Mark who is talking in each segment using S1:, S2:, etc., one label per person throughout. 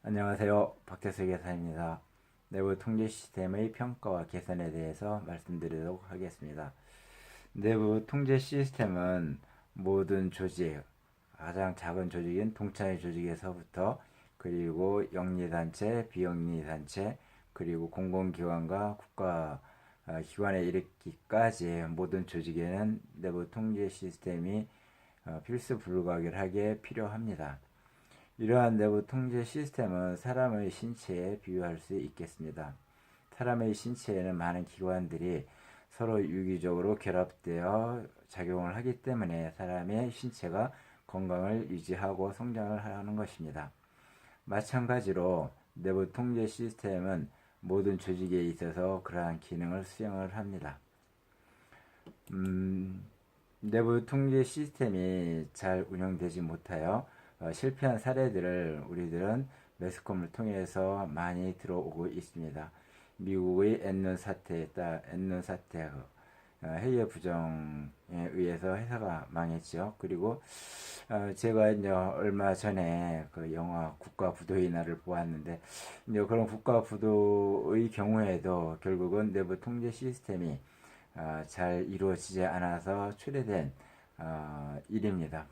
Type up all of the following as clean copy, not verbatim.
S1: 안녕하세요. 박태수 계산입니다. 내부 통제 시스템의 평가와 개선에 대해서 말씀드리도록 하겠습니다. 내부 통제 시스템은 모든 조직, 가장 작은 조직인 동차의 조직에서부터 그리고 영리단체, 비영리단체, 그리고 공공기관과 국가 기관에 이르기까지 모든 조직에는 내부 통제 시스템이 필수 불가결하게 필요합니다. 이러한 내부 통제 시스템은 사람의 신체에 비유할 수 있겠습니다. 사람의 신체에는 많은 기관들이 서로 유기적으로 결합되어 작용을 하기 때문에 사람의 신체가 건강을 유지하고 성장을 하는 것입니다. 마찬가지로 내부 통제 시스템은 모든 조직에 있어서 그러한 기능을 수행을 합니다. 내부 통제 시스템이 잘 운영되지 못하여 실패한 사례들을 우리들은 매스컴을 통해서 많이 들어오고 있습니다. 미국의 엔론 사태, 해외 부정에 의해서 회사가 망했죠. 그리고 제가 이제 얼마 전에 그 영화 국가부도의 날을 보았는데 이제 그런 국가부도의 경우에도 결국은 내부 통제 시스템이 잘 이루어지지 않아서 초래된 일입니다.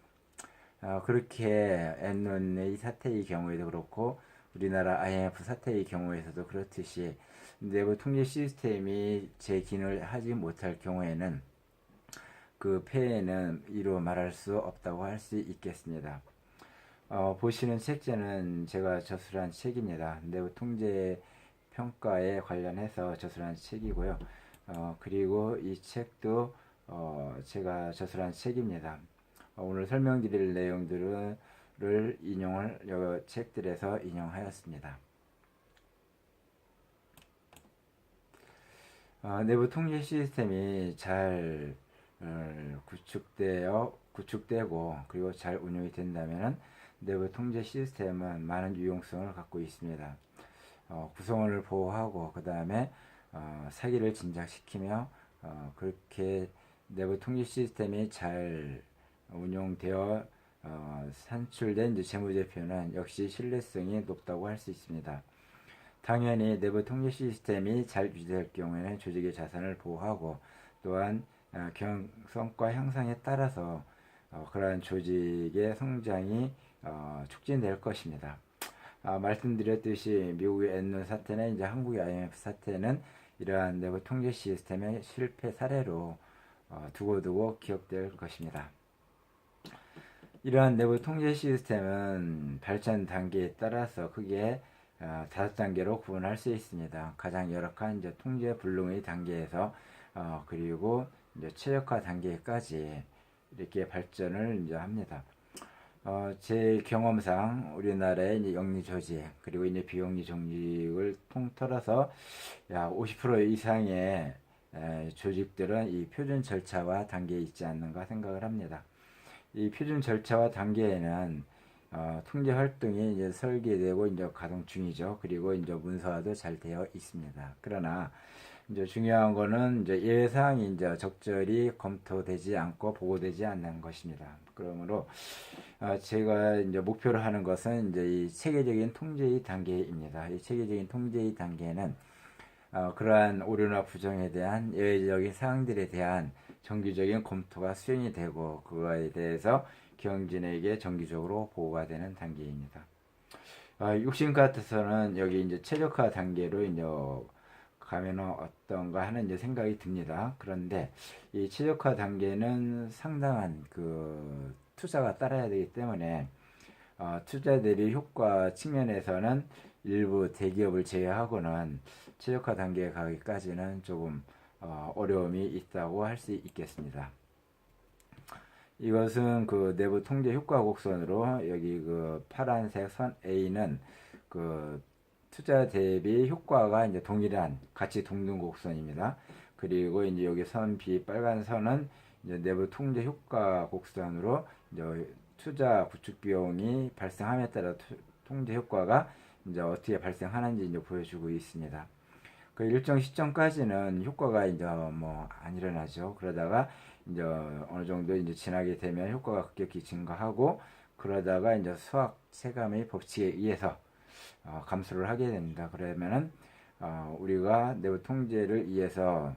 S1: 그렇게 엔론의 사태의 경우에도 그렇고 우리나라 IMF 사태의 경우에서도 그렇듯이 내부 통제 시스템이 제 기능을 하지 못할 경우에는 그 폐해는 이루 말할 수 없다고 할 수 있겠습니다. 보시는 책자는 제가 저술한 책입니다. 내부 통제 평가에 관련해서 저술한 책이고요. 그리고 이 책도 제가 저술한 책입니다. 오늘 설명드릴 내용들을 인용을 이 책들에서 인용하였습니다. 내부 통제 시스템이 잘 구축되고 그리고 잘 운영이 된다면 내부 통제 시스템은 많은 유용성을 갖고 있습니다. 구성원을 보호하고 그 다음에 사기를 진작시키며 그렇게 내부 통제 시스템이 잘 운용되어 산출된 이제 재무제표는 역시 신뢰성이 높다고 할 수 있습니다. 당연히 내부 통제 시스템이 잘 유지될 경우에는 조직의 자산을 보호하고 또한 성과 향상에 따라서 그러한 조직의 성장이 촉진될 것입니다. 말씀드렸듯이 미국의 엔론 사태나 이제 한국의 IMF 사태는 이러한 내부 통제 시스템의 실패 사례로 두고두고 기억될 것입니다. 이러한 내부 통제 시스템은 발전 단계에 따라서 크게 5단계로 구분할 수 있습니다. 가장 열악한 이제 통제 불능의 단계에서 그리고 이제 최적화 단계까지 이렇게 발전을 이제 합니다. 제 경험상 우리나라의 이제 영리 조직 그리고 이제 비영리 조직을 통틀어서 약 50% 이상의 조직들은 이 표준 절차와 단계에 있지 않는가 생각을 합니다. 이 표준 절차와 단계에는 통제 활동이 이제 설계되고 이제 가동 중이죠. 그리고 이제 문서화도 잘 되어 있습니다. 그러나 이제 중요한 거는 이제 예상이 이제 적절히 검토되지 않고 보고되지 않는 것입니다. 그러므로 제가 이제 목표로 하는 것은 이제 이 체계적인 통제의 단계입니다. 이 체계적인 통제의 단계는 그러한 오류나 부정에 대한 예외적인 사항들에 대한 정기적인 검토가 수행이 되고 그거에 대해서 경진에게 정기적으로 보고가 되는 단계입니다. 욕심 같아서는 여기 이제 최적화 단계로 이제 가면은 어떤가 하는 이제 생각이 듭니다. 그런데 이 최적화 단계는 상당한 그 투자가 따라야 되기 때문에 투자 대비 효과 측면에서는 일부 대기업을 제외하고는 최적화 단계에 가기까지는 조금 어려움이 있다고 할 수 있겠습니다. 이것은 그 내부 통제 효과 곡선으로 여기 그 파란색 선 A는 그 투자 대비 효과가 이제 동일한 같이 동등 곡선입니다. 그리고 이제 여기 선 B 빨간 선은 이제 내부 통제 효과 곡선으로 이제 투자 구축 비용이 발생함에 따라 통제 효과가 이제 어떻게 발생하는지 이제 보여주고 있습니다. 그 일정 시점까지는 효과가 이제 뭐 안 일어나죠. 그러다가 이제 어느 정도 이제 지나게 되면 효과가 급격히 증가하고 그러다가 이제 수학 체감의 법칙에 의해서 감소를 하게 됩니다. 그러면은 우리가 내부 통제를 위해서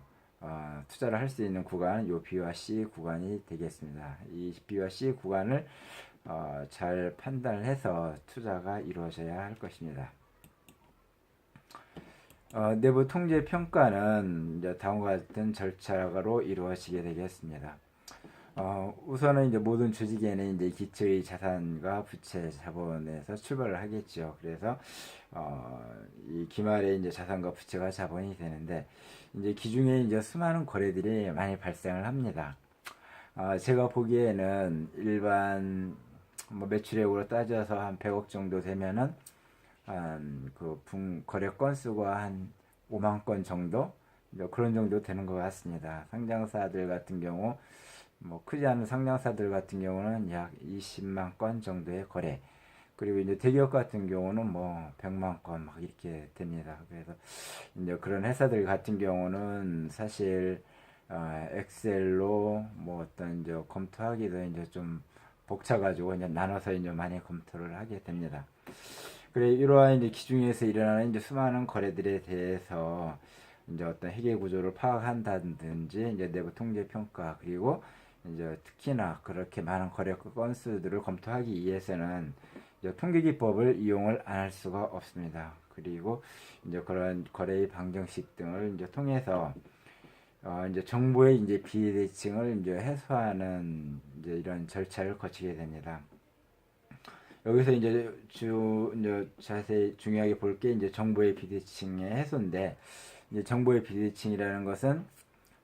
S1: 투자를 할 수 있는 구간은 요 B와 C 구간이 되겠습니다. 이 B와 C 구간을 잘 판단을 해서 투자가 이루어져야 할 것입니다. 내부 통제 평가는 이제 다음과 같은 절차로 이루어지게 되겠습니다. 우선은 이제 모든 조직에는 이제 기초의 자산과 부채 자본에서 출발을 하겠죠. 그래서 이 기말에 이제 자산과 부채가 자본이 되는데 이제 기중에 이제 수많은 거래들이 많이 발생을 합니다. 제가 보기에는 일반 뭐 매출액으로 따져서 한 100억 정도 되면은 거래 건수가 한 5만 건 정도 그런 정도 되는 것 같습니다. 상장사들 같은 경우 뭐 크지 않은 상장사들 같은 경우는 약 20만 건 정도의 거래, 그리고 이제 대기업 같은 경우는 뭐 100만 건 막 이렇게 됩니다. 그래서 이제 그런 회사들 같은 경우는 사실 엑셀로 뭐 어떤 이제 검토하기도 이제 좀 벅차가지고 이제 나눠서 이제 많이 검토를 하게 됩니다. 그래, 이러한 이제 기중에서 일어나는 이제 수많은 거래들에 대해서 이제 어떤 회계 구조를 파악한다든지 이제 내부 통제 평가, 그리고 이제 특히나 그렇게 많은 거래 건수들을 검토하기 위해서는 이제 통계 기법을 이용을 안 할 수가 없습니다. 그리고 이제 그런 거래의 방정식 등을 이제 통해서 이제 정보의 이제 비대칭을 이제 해소하는 이제 이런 절차를 거치게 됩니다. 여기서 이제 이제 자세히 중요하게 볼 게 이제 정보의 비대칭의 해소인데, 이제 정보의 비대칭이라는 것은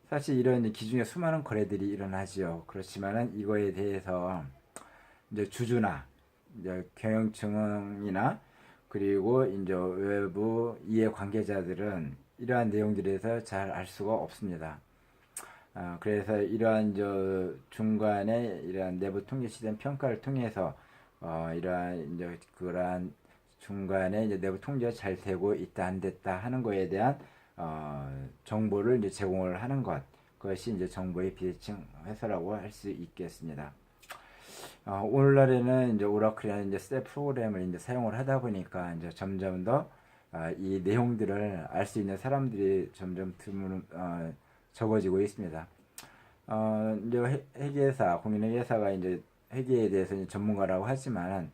S1: 사실 이런 기준에 수많은 거래들이 일어나지요. 그렇지만은 이거에 대해서 이제 주주나 이제 경영층이나 그리고 이제 외부 이해 관계자들은 이러한 내용들에서 잘 알 수가 없습니다. 그래서 이러한 중간에 이러한 내부 통계 시스템 평가를 통해서 이러한 이제 그러한 중간에 이제 내부 통제가 잘 되고 있다 안 됐다 하는 거에 대한 정보를 이제 제공을 하는 것, 그것이 이제 정보의 비대칭 해소라고 할 수 있겠습니다. 오늘날에는 이제 오라클이라는 이제 스텝 프로그램을 이제 사용을 하다 보니까 이제 점점 더 이 내용들을 알 수 있는 사람들이 점점 적어지고 있습니다. 이제 회계사, 공인회계사가 이제 회계에 대해서 이제 전문가라고 하지만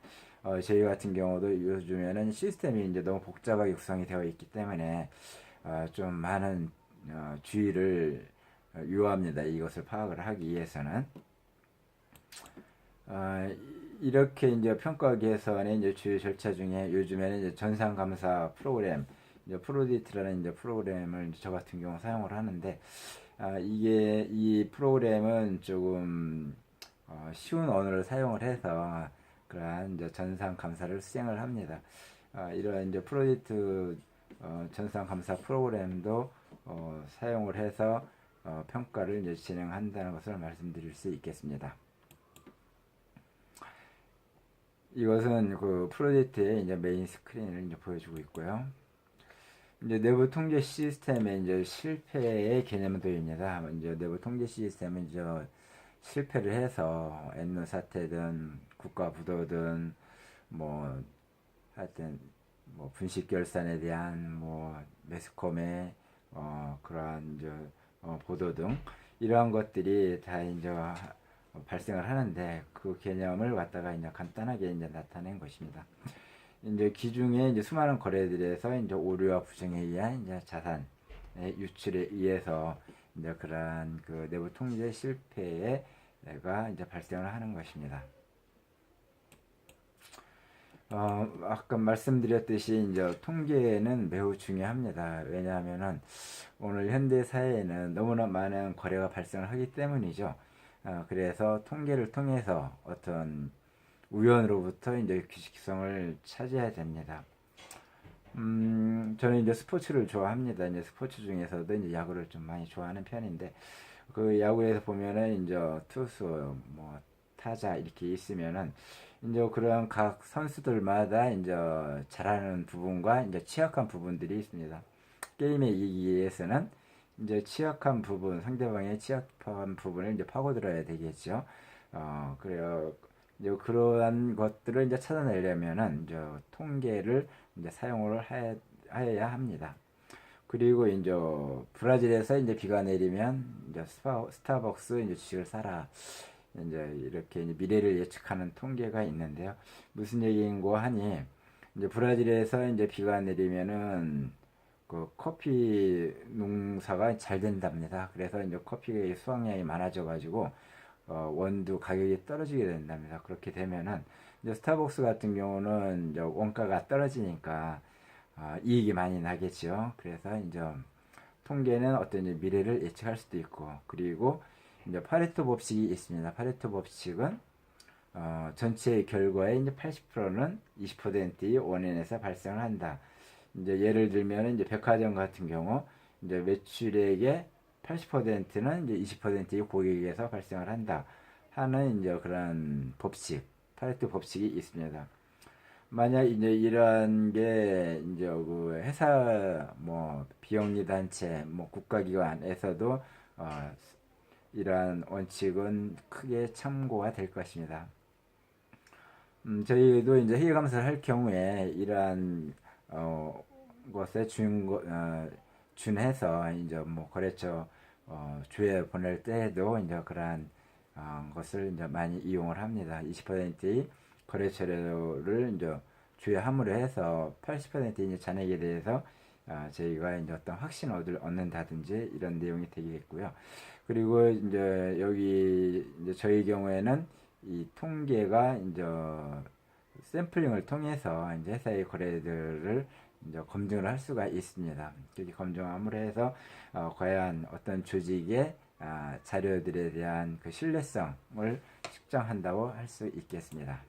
S1: 저희 같은 경우도 요즘에는 시스템이 이제 너무 복잡하게 구성이 되어 있기 때문에 좀 많은 주의를 요합니다. 이것을 파악을 하기 위해서는. 이렇게 이제 평가 개선의 이제 주요 절차 중에 요즘에는 이제 전산감사 프로그램, 이제 프로디트라는 이제 프로그램을 저 같은 경우 사용을 하는데, 이게 이 프로그램은 조금 쉬운 언어를 사용을 해서 그러한 이제 전산 감사를 수행을 합니다. 이런 이제 프로젝트 전산 감사 프로그램도 사용을 해서 평가를 이제 진행한다는 것을 말씀드릴 수 있겠습니다. 이것은 그 프로젝트의 이제 메인 스크린을 이제 보여주고 있고요. 이제 내부 통제 시스템의 이제 실패의 개념도입니다. 이제 내부 통제 시스템은 이제 실패를 해서 엔노 사태든 국가 부도든 뭐 하여튼 뭐 분식 결산에 대한 뭐 매스컴의 그러한 이제 보도 등 이러한 것들이 다 이제 발생을 하는데, 그 개념을 갖다가 이제 간단하게 이제 나타낸 것입니다. 이제 기중에 이제 수많은 거래들에서 이제 오류와 부정에 의한 이제 자산의 유출에 의해서 이제 그러한 그 내부 통제 실패가 이제 발생을 하는 것입니다. 아까 말씀드렸듯이 이제 통계는 매우 중요합니다. 왜냐하면은 오늘 현대 사회에는 너무나 많은 거래가 발생을 하기 때문이죠. 그래서 통계를 통해서 어떤 우연으로부터 이제 규칙성을 찾아야 됩니다. 저는 이제 스포츠를 좋아합니다. 이제 스포츠 중에서도 이제 야구를 좀 많이 좋아하는 편인데, 그 야구에서 보면은 이제 투수, 뭐 타자 이렇게 있으면은 이제 그런 각 선수들마다 이제 잘하는 부분과 이제 취약한 부분들이 있습니다. 게임에 이기기 위해서는 이제 취약한 부분, 상대방의 취약한 부분을 이제 파고들어야 되겠죠. 그래요. 이제 그러한 것들을 이제 찾아내려면은 이제 통계를 이제 사용을 해야 합니다. 그리고 이제 브라질에서 이제 비가 내리면 이제 스타벅스 이제 주식을 사라. 이제 이렇게 이제 미래를 예측하는 통계가 있는데요. 무슨 얘기인고 하니 이제 브라질에서 이제 비가 내리면은 그 커피 농사가 잘 된답니다. 그래서 이제 커피의 수확량이 많아져 가지고 원두 가격이 떨어지게 된답니다. 그렇게 되면은 이제 스타벅스 같은 경우는 이제 원가가 떨어지니까 이익이 많이 나겠죠. 그래서 이제 통계는 어떤 이제 미래를 예측할 수도 있고, 그리고 이제 파레토 법칙이 있습니다. 파레토 법칙은 전체 결과의 이제 80%는 20%의 원인에서 발생을 한다. 이제 예를 들면 이제 백화점 같은 경우 이제 매출액의 80%는 이제 20%의 고객에서 발생을 한다 하는 이제 그런 법칙, 파레토 법칙이 있습니다. 만약 이제 이런 게 이제 그 회사 뭐 비영리 단체 뭐 국가기관에서도 이러한 원칙은 크게 참고가 될 것입니다. 저희도 이제 회계 감사를 할 경우에 이러한 것에 준해서 이제 뭐 거래처 주에 보낼 때에도 이제 그러한 것을 이제 많이 이용을 합니다. 20%의 거래처를 이제 주에 함으로 해서 80%의 이제 잔액에 대해서 저희가 이제 어떤 확신을 얻는다든지 이런 내용이 되겠고요. 그리고 이제 여기 이제 저희 경우에는 이 통계가 이제 샘플링을 통해서 이제 회사의 거래들을 이제 검증을 할 수가 있습니다. 이렇게 검증함으로 해서 과연 어떤 조직의 자료들에 대한 그 신뢰성을 측정한다고 할 수 있겠습니다.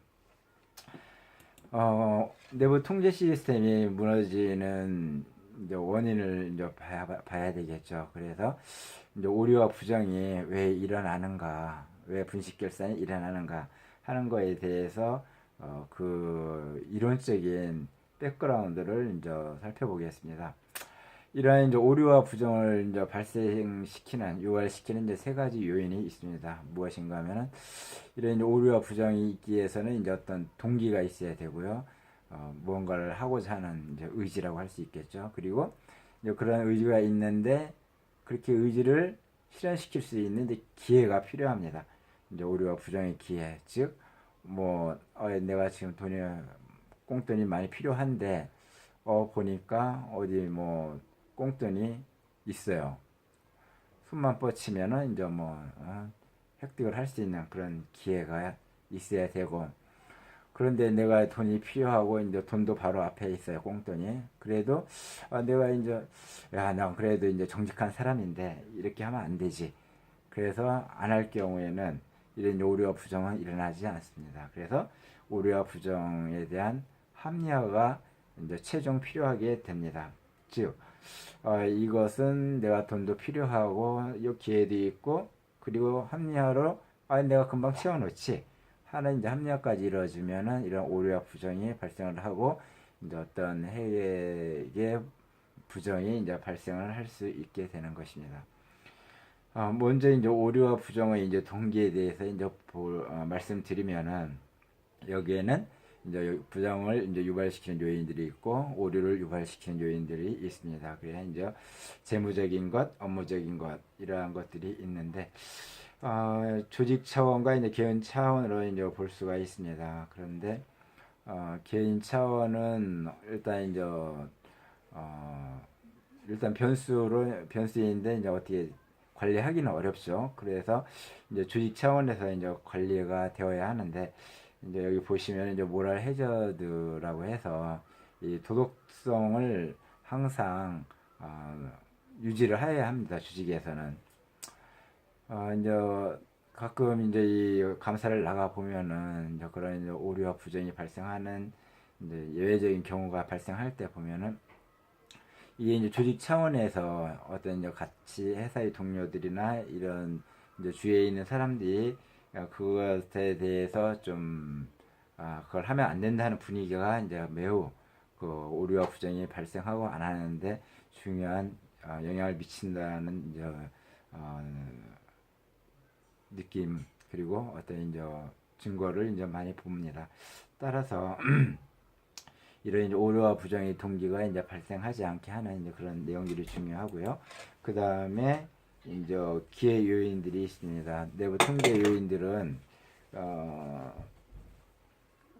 S1: 내부 통제 시스템이 무너지는 이제 원인을 이제 봐야 되겠죠. 그래서 이제 오류와 부정이 왜 일어나는가, 왜 분식 결산이 일어나는가 하는 거에 대해서 그 이론적인 백그라운드를 이제 살펴보겠습니다. 이러한 이제 오류와 부정을 이제 발생시키는, 유발시키는 이제 세 가지 요인이 있습니다. 무엇인가 하면은, 이런 이제 오류와 부정이 있기 위해서는 이제 어떤 동기가 있어야 되고요. 무언가를 하고자 하는 이제 의지라고 할 수 있겠죠. 그리고 이제 그런 의지가 있는데, 그렇게 의지를 실현시킬 수 있는 이제 기회가 필요합니다. 이제 오류와 부정의 기회. 즉, 내가 지금 꽁돈이 많이 필요한데, 보니까 어디 꽁돈이 있어요. 숨만 뻗치면은 이제 획득을 할 수 있는 그런 기회가 있어야 되고, 그런데 내가 돈이 필요하고 이제 돈도 바로 앞에 있어요. 꽁돈이. 그래도 내가 이제 난 그래도 이제 정직한 사람인데 이렇게 하면 안 되지. 그래서 안 할 경우에는 이런 오류와 부정은 일어나지 않습니다. 그래서 오류와 부정에 대한 합리화가 이제 최종 필요하게 됩니다. 즉 이것은 내가 돈도 필요하고 이 기회도 있고, 그리고 합리화로 내가 금방 채워놓지 하는 이제 합리화까지 이루어지면은 이런 오류와 부정이 발생을 하고 이제 어떤 해외의 부정이 이제 발생을 할 수 있게 되는 것입니다. 먼저 이제 오류와 부정의 이제 동기에 대해서 이제 말씀드리면은, 여기에는 이제 부정을 이제 유발시키는 요인들이 있고 오류를 유발시키는 요인들이 있습니다. 그래야 이제 재무적인 것, 업무적인 것 이러한 것들이 있는데 조직 차원과 이제 개인 차원으로 이제 볼 수가 있습니다. 그런데 개인 차원은 일단 변수인데 이제 어떻게 관리하기는 어렵죠. 그래서 이제 조직 차원에서 이제 관리가 되어야 하는데, 이제 여기 보시면 이제 모랄 해저드라고 해서 이 도덕성을 항상 유지를 해야 합니다. 조직에서는. 이제 가끔 이제 이 감사를 나가 보면은 이제 그런 이제 오류와 부정이 발생하는 이제 예외적인 경우가 발생할 때 보면은, 이게 이제 조직 차원에서 어떤 이제 같이 회사의 동료들이나 이런 이제 주위에 있는 사람들이 그것에 대해서 좀 그걸 하면 안 된다는 분위기가 이제 매우 그 오류와 부정이 발생하고 안 하는데 중요한 영향을 미친다는 이제 느낌, 그리고 어떤 이제 증거를 이제 많이 봅니다. 따라서 이런 이제 오류와 부정의 동기가 이제 발생하지 않게 하는 이제 그런 내용들이 중요하고요. 그 다음에 이제 기회 요인들이 있습니다. 내부 통제 요인들은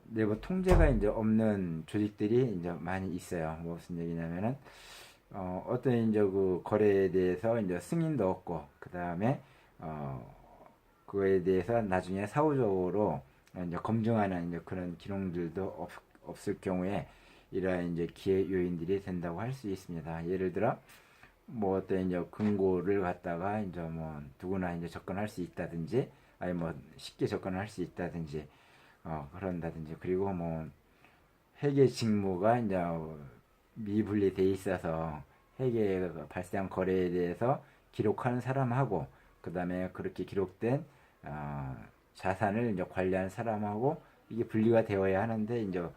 S1: 내부 통제가 이제 없는 조직들이 이제 많이 있어요. 무슨 얘기냐면은 어떤 이제 그 거래에 대해서 이제 승인도 없고 그 다음에 그거에 대해서 나중에 사후적으로 이제 검증하는 이제 그런 기록들도 없을 경우에 이러한 이제 기회 요인들이 된다고 할 수 있습니다. 예를 들어 뭐 어떤 이제 금고를 갖다가 이제 뭐 누구나 이제 접근할 수 있다든지 아니 뭐 쉽게 접근할 수 있다든지 그런다든지 그리고 뭐 회계 직무가 이제 미분리돼 있어서 회계 발생 거래에 대해서 기록하는 사람하고 그 다음에 그렇게 기록된 자산을 이제 관리하는 사람하고 이게 분리가 되어야 하는데 이제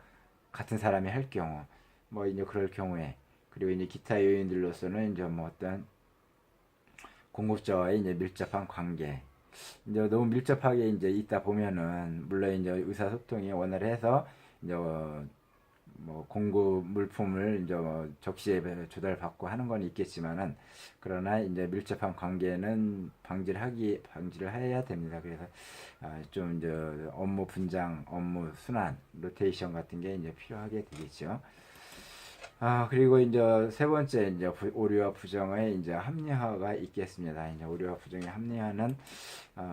S1: 같은 사람이 할 경우 뭐 이제 그럴 경우에 그리고 이제 기타 요인들로서는 이제 뭐 어떤 공급자와의 이제 밀접한 관계 이제 너무 밀접하게 이제 있다 보면은 물론 이제 의사소통이 원활해서 이제 뭐 공급 물품을 이제 적시에 조달받고 하는 건 있겠지만은 그러나 이제 밀접한 관계는 방지를 해야 됩니다. 그래서 좀 이제 업무 분장, 업무 순환, 로테이션 같은 게 이제 필요하게 되겠죠. 그리고 이제 세 번째 이제 오류와 부정의 이제 합리화가 있겠습니다. 이제 오류와 부정의 합리화는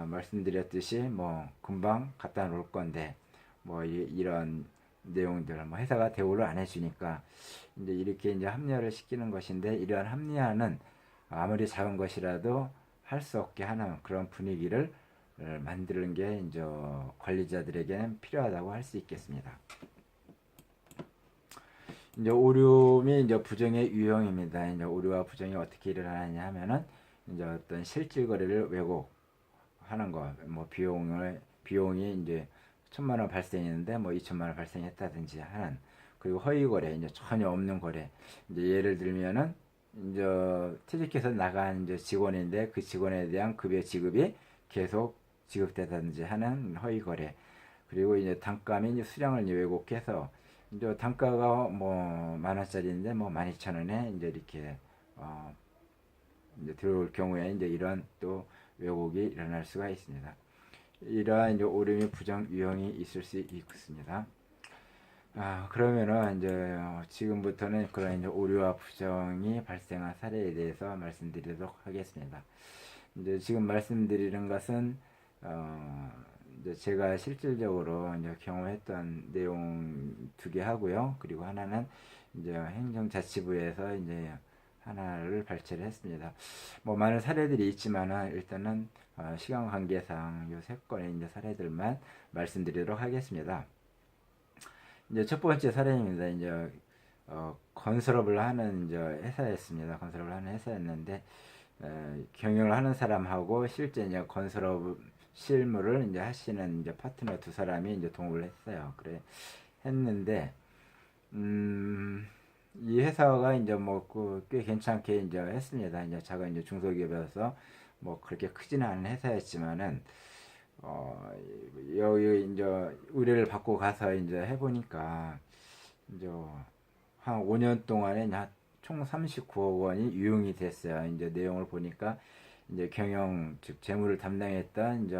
S1: 말씀드렸듯이 뭐 금방 갖다 놓을 건데 뭐 이런 내용들 뭐 회사가 대우를 안 해주니까 이제 이렇게 이제 합리화를 시키는 것인데 이러한 합리화는 아무리 작은 것이라도 할 수 없게 하는 그런 분위기를 만드는 게 이제 관리자들에게는 필요하다고 할 수 있겠습니다. 이제 오류 및 이제 부정의 유형입니다. 이제 오류와 부정이 어떻게 일어나냐 하면은 이제 어떤 실질 거래를 왜곡하는 거, 뭐 비용이 이제 1,000만 원 발생했는데 뭐 2천만 원 발생했다든지 하는 그리고 허위 거래 이제 전혀 없는 거래 이제 예를 들면은 이제 퇴직해서 나간 이제 직원인데 그 직원에 대한 급여 지급이 계속 지급되다든지 하는 허위 거래 그리고 이제 단가 및 수량을 이제 왜곡해서 이제 단가가 뭐 10,000원짜리인데 뭐 12,000원에 이제 이렇게 이제 들어올 경우에 이제 이런 또 왜곡이 일어날 수가 있습니다. 이러한 이제 오류 및 부정 유형이 있을 수 있습니다. 그러면은 이제 지금부터는 그런 이제 오류와 부정이 발생한 사례에 대해서 말씀드리도록 하겠습니다. 이제 지금 말씀드리는 것은 이제 제가 실질적으로 이제 경험했던 내용 2개 하고요. 그리고 하나는 이제 행정자치부에서 이제 하나를 발췌를 했습니다. 뭐 많은 사례들이 있지만은 일단은 시간 관계상 요 3건의 이제 사례들만 말씀드리도록 하겠습니다. 이제 첫 번째 사례입니다. 이제 건설업을 하는 이제 회사였습니다. 건설업을 하는 회사였는데 경영을 하는 사람하고 실제 이제 건설업 실무를 이제 하시는 이제 파트너 2사람이 이제 동업을 했어요. 그래 했는데 이 회사가 이제 뭐 꽤 괜찮게 이제 했습니다. 이제 작은 이제 중소기업이어서 뭐 그렇게 크지는 않은 회사였지만은 여기 이제 의뢰를 받고 가서 이제 해보니까 이제 한 5년 동안에 총 39억 원이 유용이 됐어요. 이제 내용을 보니까 이제 경영 즉 재무를 담당했던 이제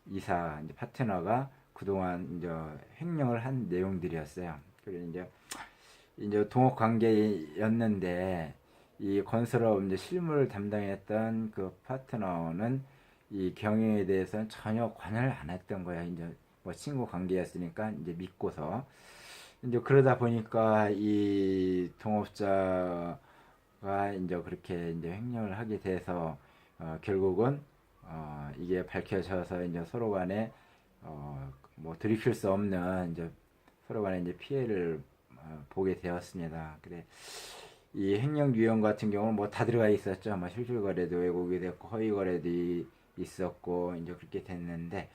S1: 이사 이제 파트너가 그동안 이제 횡령을 한 내용들이었어요. 그래서 이제 동업 관계였는데 이 건설업 이제 실무를 담당했던 그 파트너는 이 경영에 대해서는 전혀 관여를 안 했던 거야. 이제 뭐 친구 관계였으니까 이제 믿고서 이제 그러다 보니까 이 동업자가 이제 그렇게 이제 횡령을 하게 돼서 결국은 이게 밝혀져서 이제 서로 간에 뭐 들이킬 수 없는 이제 서로 간에 이제 피해를 보게 되었습니다. 그래 이 횡령 유형 같은 경우는 뭐 다 들어가 있었죠. 뭐 실질 거래도 왜곡이 됐고 허위 거래도 있었고 이제 그렇게 됐는데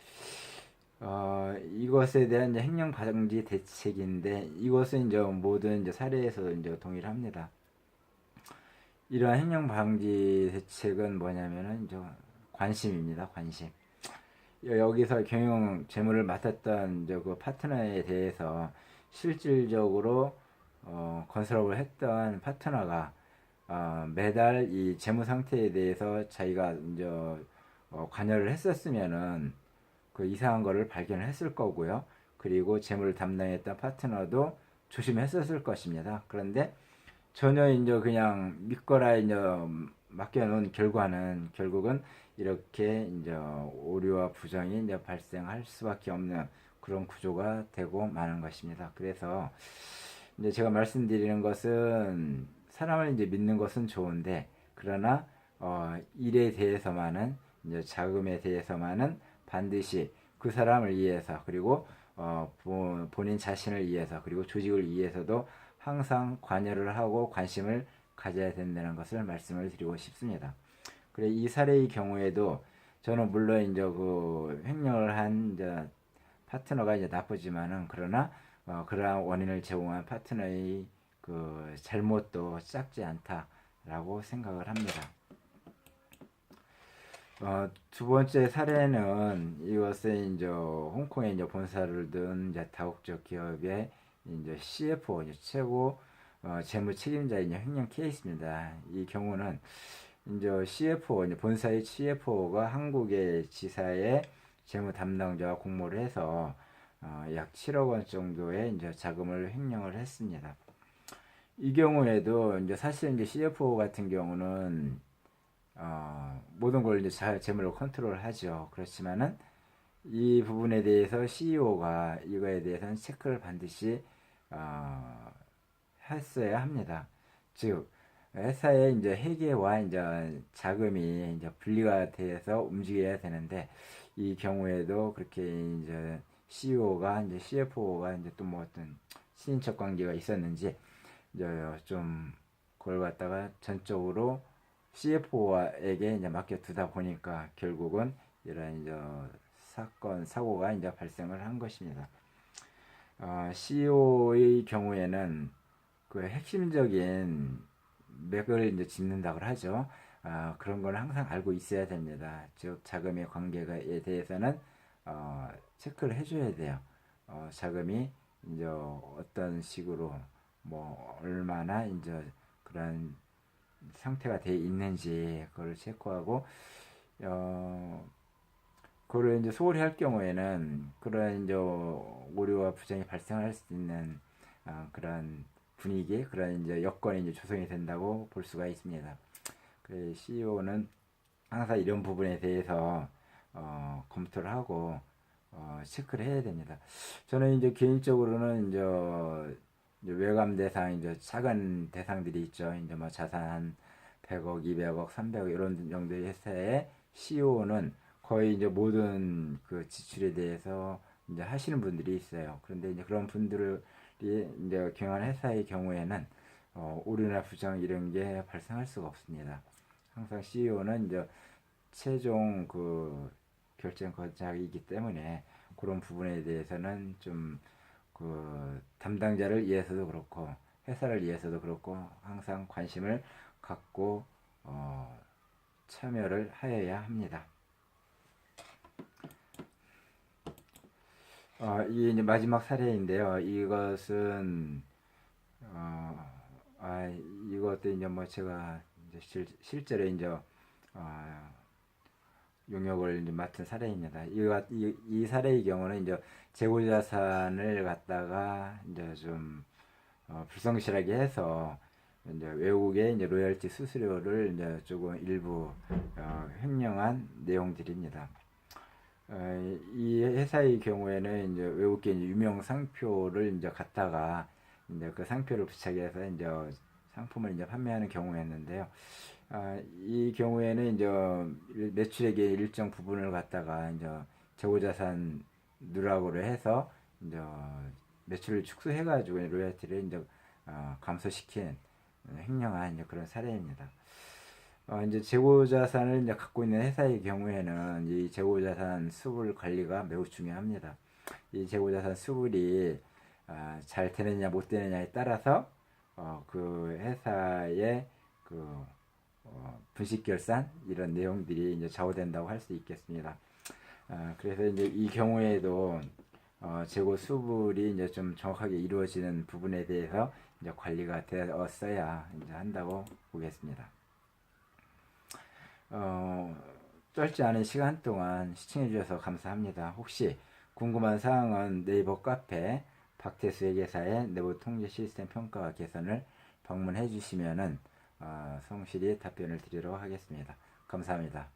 S1: 이것에 대한 이제 횡령 방지 대책인데 이것은 이제 모든 이제 사례에서 이제 동의를 합니다. 이러한 횡령 방지 대책은 뭐냐면은 이제 관심입니다. 관심. 여기서 경영 재무를 맡았던 그 파트너에 대해서 실질적으로 건설업을 했던 파트너가 매달 이 재무 상태에 대해서 자기가 이제 관여를 했었으면은 그 이상한 거를 발견을 했을 거고요. 그리고 재무를 담당했던 파트너도 조심했었을 것입니다. 그런데 전혀 이제 그냥 믿거라 이제 맡겨놓은 결과는 결국은 이렇게 이제 오류와 부정이 이제 발생할 수밖에 없는 그런 구조가 되고 마는 것입니다. 그래서 이제 제가 말씀드리는 것은 사람을 이제 믿는 것은 좋은데 그러나 일에 대해서만은 이제 자금에 대해서만은 반드시 그 사람을 위해서 그리고 본인 자신을 위해서 그리고 조직을 위해서도 항상 관여를 하고 관심을 가져야 된다는 것을 말씀을 드리고 싶습니다. 그래 이 사례의 경우에도 저는 물론 이제 그 횡령을 한 이제 파트너가 이제 나쁘지만은 그러나 그러한 원인을 제공한 파트너의 그 잘못도 작지 않다라고 생각을 합니다. 두 번째 사례는 이것은 이제 홍콩에 이제 본사를 둔 이제 다국적 기업의 이제 CFO 이제 최고 재무 책임자의 이제 횡령 케이스입니다. 이 경우는 이제 CFO 이제 본사의 CFO가 한국의 지사의 재무 담당자와 공모를 해서 약 7억 원 정도의 이제 자금을 횡령을 했습니다. 이 경우에도 이제 사실 이제 CFO 같은 경우는 모든 걸 이제 잘 재물로 컨트롤하죠. 그렇지만은 이 부분에 대해서 CEO가 이거에 대해서는 체크를 반드시 했어야 합니다. 즉 회사의 이제 회계와 이제 자금이 이제 분리가 돼서 움직여야 되는데 이 경우에도 그렇게 이제 CEO가 이제 CFO가 이제 또 뭐 어떤 친인척 관계가 있었는지 이제 좀 그걸 갖다가 전적으로 CFO에게 이제 맡겨두다 보니까 결국은 이런 이제 사건 사고가 이제 발생을 한 것입니다. CEO의 경우에는 그 핵심적인 맥을 이제 짚는다고 하죠. 그런 걸 항상 알고 있어야 됩니다. 즉 자금의 관계에 대해서는 체크를 해줘야 돼요. 자금이 이제 어떤 식으로 뭐 얼마나 이제 그런 상태가 돼 있는지 그걸 체크하고 그걸 이제 소홀히 할 경우에는 그런 이제 오류와 부정이 발생할 수 있는 그런 분위기, 그런 이제 여건이 이제 조성이 된다고 볼 수가 있습니다. 그 CEO는 항상 이런 부분에 대해서 검토를 하고 체크를 해야 됩니다. 저는 이제 개인적으로는 이제 외감 대상, 이제 작은 대상들이 있죠. 이제 뭐 자산 한 100억, 200억, 300억 이런 정도의 회사의 CEO는 거의 이제 모든 그 지출에 대해서 이제 하시는 분들이 있어요. 그런데 이제 그런 분들이 이제 경영하는 회사의 경우에는 오류나 부정 이런 게 발생할 수가 없습니다. 항상 CEO는 이제 최종 그 결정 권자이기 때문에 그런 부분에 대해서는 좀 그 담당자를 위해서도 그렇고 회사를 위해서도 그렇고 항상 관심을 갖고 참여를 하여야 합니다. 이 이제 마지막 사례인데요. 이것은 이것도 이제 뭐 제가 이제 실제로 이제 용역을 이제 맡은 사례입니다. 이 사례의 경우는 이제 재고자산을 갖다가 이제 좀 불성실하게 해서 이제 외국의 이제 로열티 수수료를 이제 조금 일부 횡령한 내용들입니다. 이 회사의 경우에는 이제 외국계 이제 유명 상표를 이제 갖다가 이제 그 상표를 부착해서 이제 상품을 이제 판매하는 경우였는데요. 이 경우에는 이제 매출액의 일정 부분을 갖다가 이제 재고자산 누락으로 해서 이제 매출을 축소해가지고 로열티를 이제 감소시킨 횡령한 이제 그런 사례입니다. 이제 재고자산을 이제 갖고 있는 회사의 경우에는 이 재고자산 수불 관리가 매우 중요합니다. 이 재고자산 수불이 잘 되느냐 못 되느냐에 따라서 그 회사의 그 분식결산 이런 내용들이 이제 좌우된다고 할 수 있겠습니다. 그래서 이제 이 경우에도 재고 수불이 이제 좀 정확하게 이루어지는 부분에 대해서 이제 관리가 되었어야 이제 한다고 보겠습니다. 짧지 않은 시간 동안 시청해 주셔서 감사합니다. 혹시 궁금한 사항은 네이버 카페 박태수 회계사의 내부 통제 시스템 평가와 개선을 방문해 주시면은 성실히 답변을 드리도록 하겠습니다. 감사합니다.